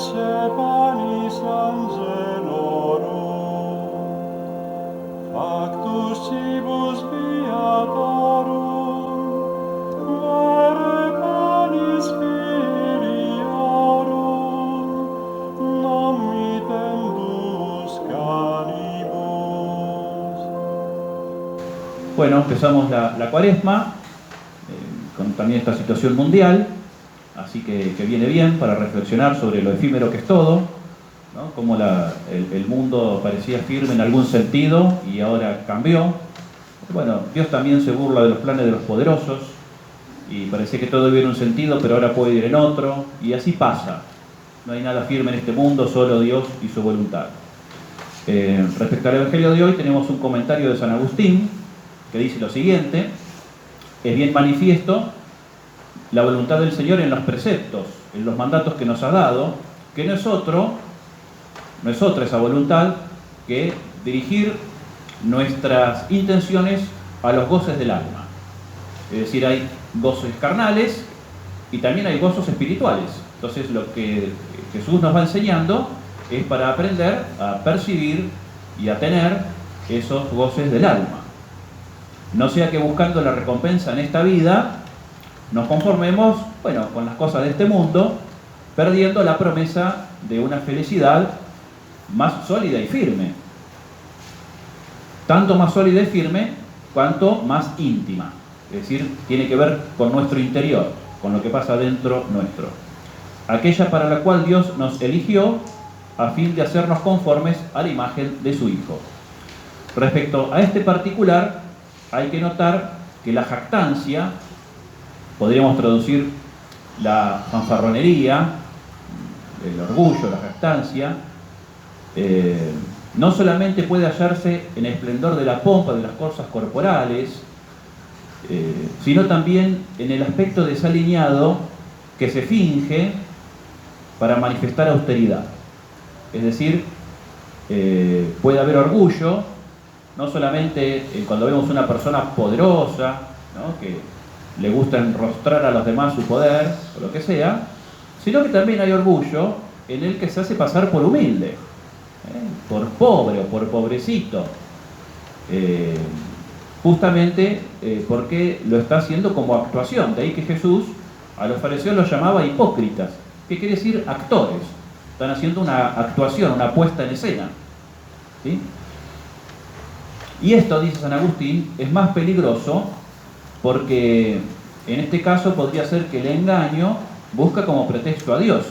panis angelorum, factus cibus viatorum, vere panis filiorum, non mitendus canibus. Bueno, empezamos la cuaresma con también esta situación mundial, así que viene bien para reflexionar sobre lo efímero que es todo, ¿no? Cómo el mundo parecía firme en algún sentido y ahora cambió. Bueno, Dios también se burla de los planes de los poderosos y parecía que todo iba en un sentido, pero ahora puede ir en otro, y así pasa. No hay nada firme en este mundo, solo Dios y su voluntad. Respecto al Evangelio de hoy, tenemos un comentario de San Agustín que dice lo siguiente: es bien manifiesto la voluntad del Señor en los preceptos, en los mandatos que nos ha dado, que no es otra esa voluntad que dirigir nuestras intenciones a los goces del alma. Es decir, hay goces carnales y también hay gozos espirituales. Entonces, lo que Jesús nos va enseñando es para aprender a percibir y a tener esos goces del alma. No sea que buscando la recompensa en esta vida nos conformemos, con las cosas de este mundo, perdiendo la promesa de una felicidad más sólida y firme. Tanto más sólida y firme, cuanto más íntima. Es decir, tiene que ver con nuestro interior, con lo que pasa dentro nuestro. Aquella para la cual Dios nos eligió a fin de hacernos conformes a la imagen de su Hijo. Respecto a este particular, hay que notar que la jactancia, podríamos traducir la fanfarronería, el orgullo, la jactancia, no solamente puede hallarse en el esplendor de la pompa de las cosas corporales, sino también en el aspecto desaliñado que se finge para manifestar austeridad. Es decir, puede haber orgullo, no solamente cuando vemos una persona poderosa, ¿no?, que le gusta enrostrar a los demás su poder, o lo que sea, sino que también hay orgullo en el que se hace pasar por humilde, por pobre o por pobrecito, justamente porque lo está haciendo como actuación. De ahí que Jesús a los fariseos los llamaba hipócritas, que quiere decir actores. Están haciendo una actuación, una puesta en escena, ¿sí? Y esto, dice San Agustín, es más peligroso porque en este caso podría ser que el engaño busca como pretexto a Dios.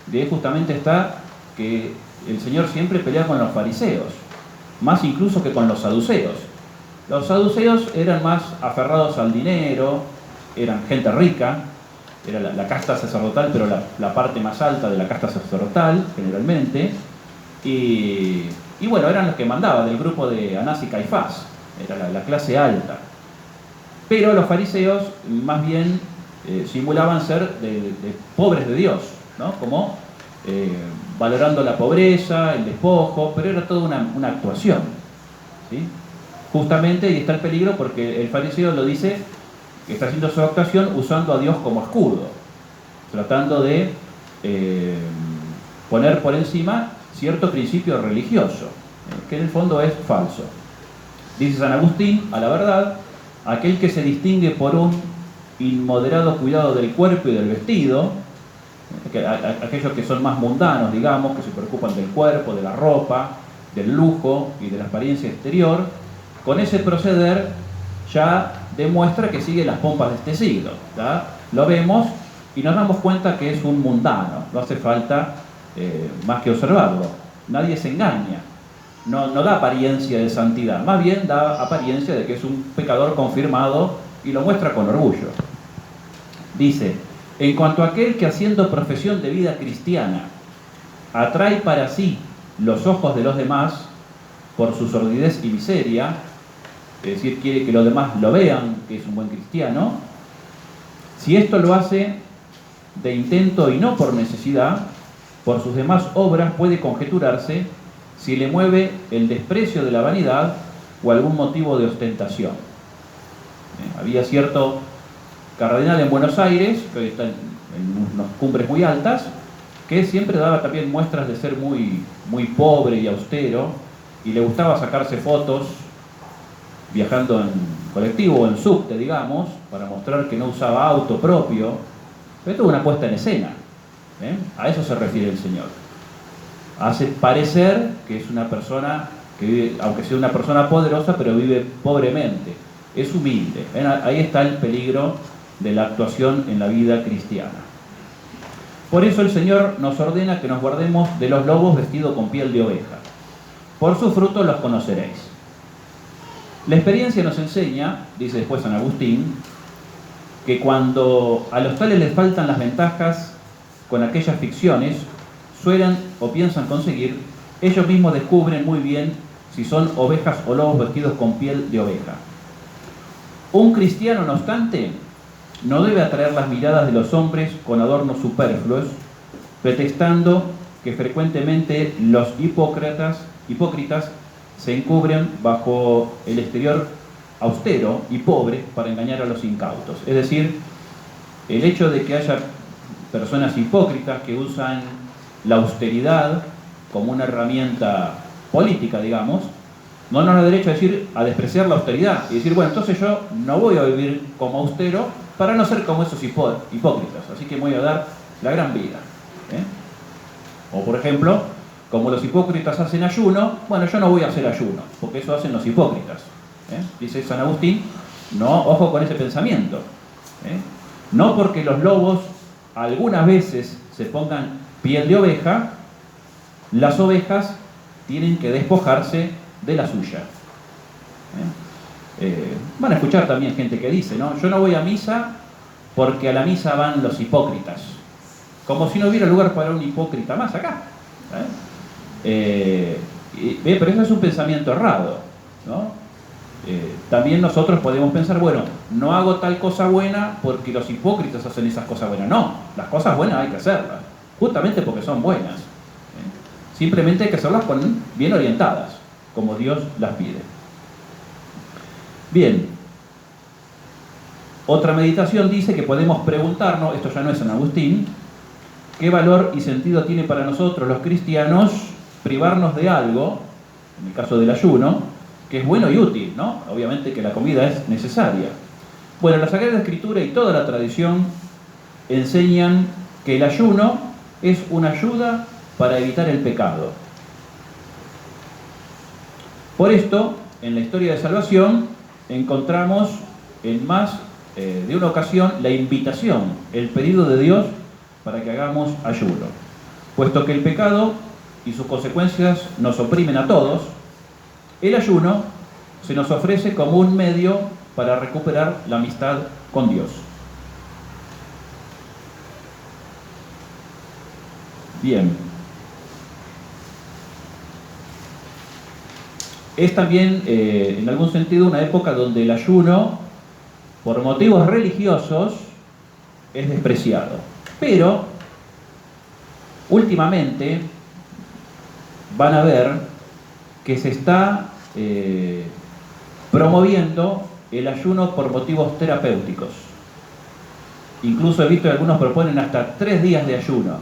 De ahí justamente está que el Señor siempre pelea con los fariseos, más incluso que con los saduceos. Los saduceos eran más aferrados al dinero, eran gente rica, era la casta sacerdotal, pero la parte más alta de la casta sacerdotal, generalmente, y eran los que mandaban del grupo de Anás y Caifás, era la clase alta. Pero los fariseos más bien simulaban ser de pobres de Dios, ¿no? Como valorando la pobreza, el despojo, pero era toda una actuación, ¿sí? Justamente, y está el peligro porque el fariseo lo dice, que está haciendo su actuación usando a Dios como escudo, tratando de poner por encima cierto principio religioso, que en el fondo es falso. Dice San Agustín, a la verdad, aquel que se distingue por un inmoderado cuidado del cuerpo y del vestido, aquellos que son más mundanos, digamos, que se preocupan del cuerpo, de la ropa, del lujo y de la apariencia exterior, con ese proceder ya demuestra que sigue las pompas de este siglo, ¿tá? Lo vemos y nos damos cuenta que es un mundano, no hace falta más que observarlo. Nadie se engaña, no da apariencia de santidad, más bien da apariencia de que es un pecador confirmado y lo muestra con orgullo. Dice, en cuanto a aquel que haciendo profesión de vida cristiana atrae para sí los ojos de los demás por su sordidez y miseria, es decir, quiere que los demás lo vean, que es un buen cristiano, si esto lo hace de intento y no por necesidad, por sus demás obras puede conjeturarse si le mueve el desprecio de la vanidad o algún motivo de ostentación. Había cierto cardenal en Buenos Aires, que hoy está en unas cumbres muy altas, que siempre daba también muestras de ser muy pobre y austero, y le gustaba sacarse fotos viajando en colectivo o en subte, digamos, para mostrar que no usaba auto propio. Pero esto es una puesta en escena. A eso se refiere el Señor. Hace parecer que es una persona que vive, aunque sea una persona poderosa, pero vive pobremente. Es humilde. Ahí está el peligro de la actuación en la vida cristiana. Por eso el Señor nos ordena que nos guardemos de los lobos vestidos con piel de oveja. Por sus frutos los conoceréis. La experiencia nos enseña, dice después San Agustín, que cuando a los tales les faltan las ventajas con aquellas ficciones, suelen o piensan conseguir, ellos mismos descubren muy bien si son ovejas o lobos vestidos con piel de oveja. Un cristiano, no obstante, no debe atraer las miradas de los hombres con adornos superfluos, pretextando que frecuentemente los hipócritas se encubren bajo el exterior austero y pobre para engañar a los incautos. Es decir, el hecho de que haya personas hipócritas que usan la austeridad como una herramienta política, digamos, no nos da derecho a despreciar la austeridad y decir, bueno, entonces yo no voy a vivir como austero para no ser como esos hipócritas, así que me voy a dar la gran vida. O por ejemplo, como los hipócritas hacen ayuno, bueno, yo no voy a hacer ayuno, porque eso hacen los hipócritas. Dice San Agustín, no, ojo con ese pensamiento. No porque los lobos algunas veces se pongan piel de oveja, las ovejas tienen que despojarse de la suya. Van a escuchar también gente que dice, ¿no? Yo no voy a misa porque a la misa van los hipócritas. Como si no hubiera lugar para un hipócrita más acá. Pero eso es un pensamiento errado, ¿no? También nosotros podemos pensar, bueno, no hago tal cosa buena porque los hipócritas hacen esas cosas buenas. No, las cosas buenas hay que hacerlas, justamente porque son buenas. Simplemente hay que hacerlas bien orientadas, como Dios las pide. Bien, otra meditación dice que podemos preguntarnos, esto ya no es San Agustín, ¿qué valor y sentido tiene para nosotros los cristianos privarnos de algo, en el caso del ayuno, que es bueno y útil, ¿no? Obviamente que la comida es necesaria. Bueno, la Sagrada Escritura y toda la tradición enseñan que el ayuno es una ayuda para evitar el pecado. Por esto, en la historia de salvación, encontramos en más de una ocasión la invitación, el pedido de Dios para que hagamos ayuno. Puesto que el pecado y sus consecuencias nos oprimen a todos, el ayuno se nos ofrece como un medio para recuperar la amistad con Dios. Bien. Es también, en algún sentido, una época donde el ayuno, por motivos religiosos, es despreciado. Pero, últimamente, van a ver que se está promoviendo el ayuno por motivos terapéuticos. Incluso he visto que algunos proponen hasta 3 días de ayuno.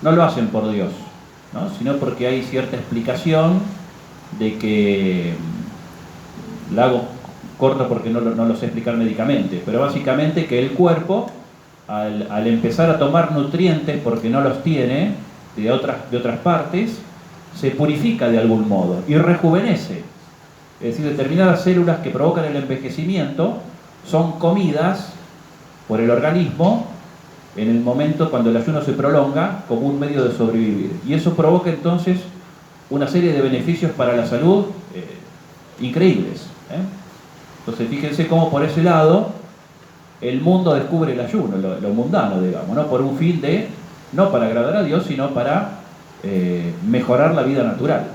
No lo hacen por Dios, ¿no? Sino porque hay cierta explicación de que la hago corto porque no lo sé explicar médicamente, pero básicamente que el cuerpo, al empezar a tomar nutrientes porque no los tiene de otras partes, se purifica de algún modo y rejuvenece. Es decir, determinadas células que provocan el envejecimiento son comidas por el organismo en el momento cuando el ayuno se prolonga como un medio de sobrevivir. Y eso provoca entonces una serie de beneficios para la salud increíbles. Entonces fíjense cómo por ese lado el mundo descubre el ayuno, lo mundano, digamos, ¿no? Por un fin de, no para agradar a Dios, sino para mejorar la vida natural.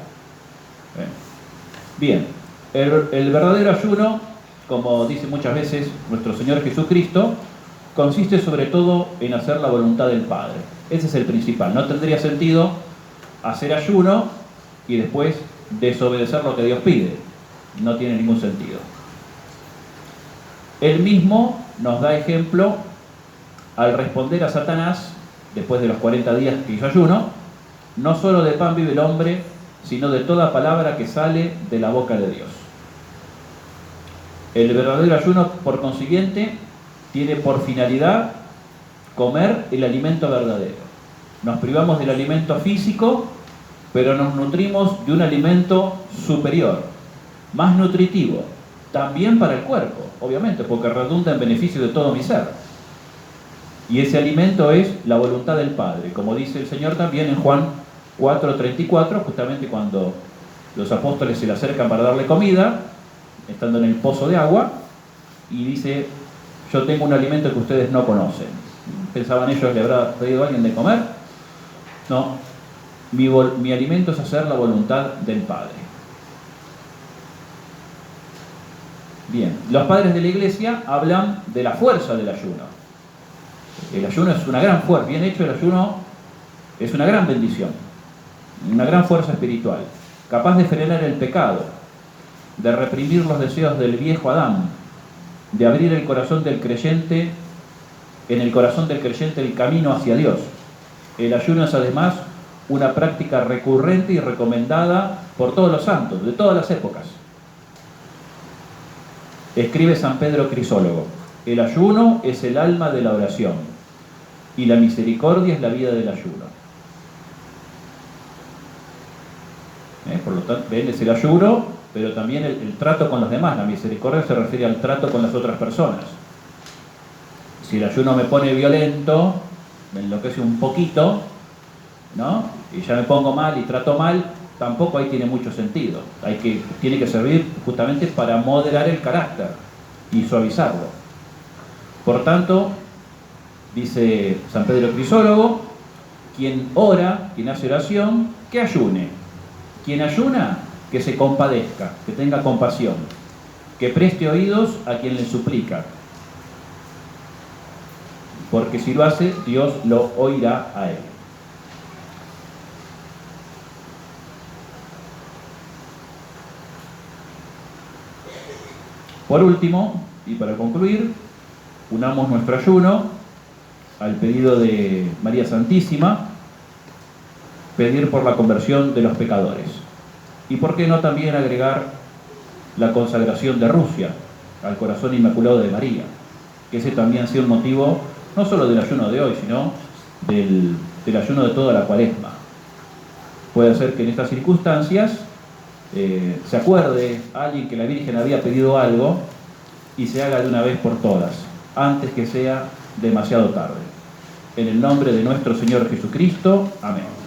Bien, el verdadero ayuno, como dice muchas veces nuestro Señor Jesucristo, consiste sobre todo en hacer la voluntad del Padre. Ese es el principal. No tendría sentido hacer ayuno y después desobedecer lo que Dios pide. No tiene ningún sentido. Él mismo nos da ejemplo al responder a Satanás después de los 40 días que hizo ayuno, no solo de pan vive el hombre, sino de toda palabra que sale de la boca de Dios. El verdadero ayuno, por consiguiente, tiene por finalidad comer el alimento verdadero. Nos privamos del alimento físico, pero nos nutrimos de un alimento superior, más nutritivo, también para el cuerpo, obviamente, porque redunda en beneficio de todo mi ser. Y ese alimento es la voluntad del Padre, como dice el Señor también en Juan 4:34, justamente cuando los apóstoles se le acercan para darle comida, estando en el pozo de agua, y dice: yo tengo un alimento que ustedes no conocen. ¿Pensaban ellos, le habrá pedido a alguien de comer? No, mi alimento es hacer la voluntad del Padre. Bien, los padres de la Iglesia hablan de la fuerza del ayuno. El ayuno es una gran fuerza, bien hecho el ayuno es una gran bendición, una gran fuerza espiritual, capaz de frenar el pecado, de reprimir los deseos del viejo Adán, de abrir el corazón del creyente, en el corazón del creyente el camino hacia Dios. El ayuno es además una práctica recurrente y recomendada por todos los santos, de todas las épocas. Escribe San Pedro Crisólogo: el ayuno es el alma de la oración, y la misericordia es la vida del ayuno. Por lo tanto, ven, es el ayuno, pero también el trato con los demás. La misericordia se refiere al trato con las otras personas. Si el ayuno me pone violento, me enloquece un poquito, ¿no? Y ya me pongo mal y trato mal, tampoco ahí tiene mucho sentido. Tiene que servir justamente para moderar el carácter y suavizarlo. Por tanto, dice San Pedro Crisólogo, quien ora, quien hace oración, que ayune. Quien ayuna, que se compadezca, que tenga compasión, que preste oídos a quien le suplica. Porque si lo hace, Dios lo oirá a él. Por último, y para concluir, unamos nuestro ayuno al pedido de María Santísima, pedir por la conversión de los pecadores. Y por qué no también agregar la consagración de Rusia al corazón inmaculado de María, que ese también sea un motivo no solo del ayuno de hoy, sino del ayuno de toda la Cuaresma. Puede ser que en estas circunstancias se acuerde alguien que la Virgen había pedido algo y se haga de una vez por todas, antes que sea demasiado tarde. En el nombre de nuestro Señor Jesucristo. Amén.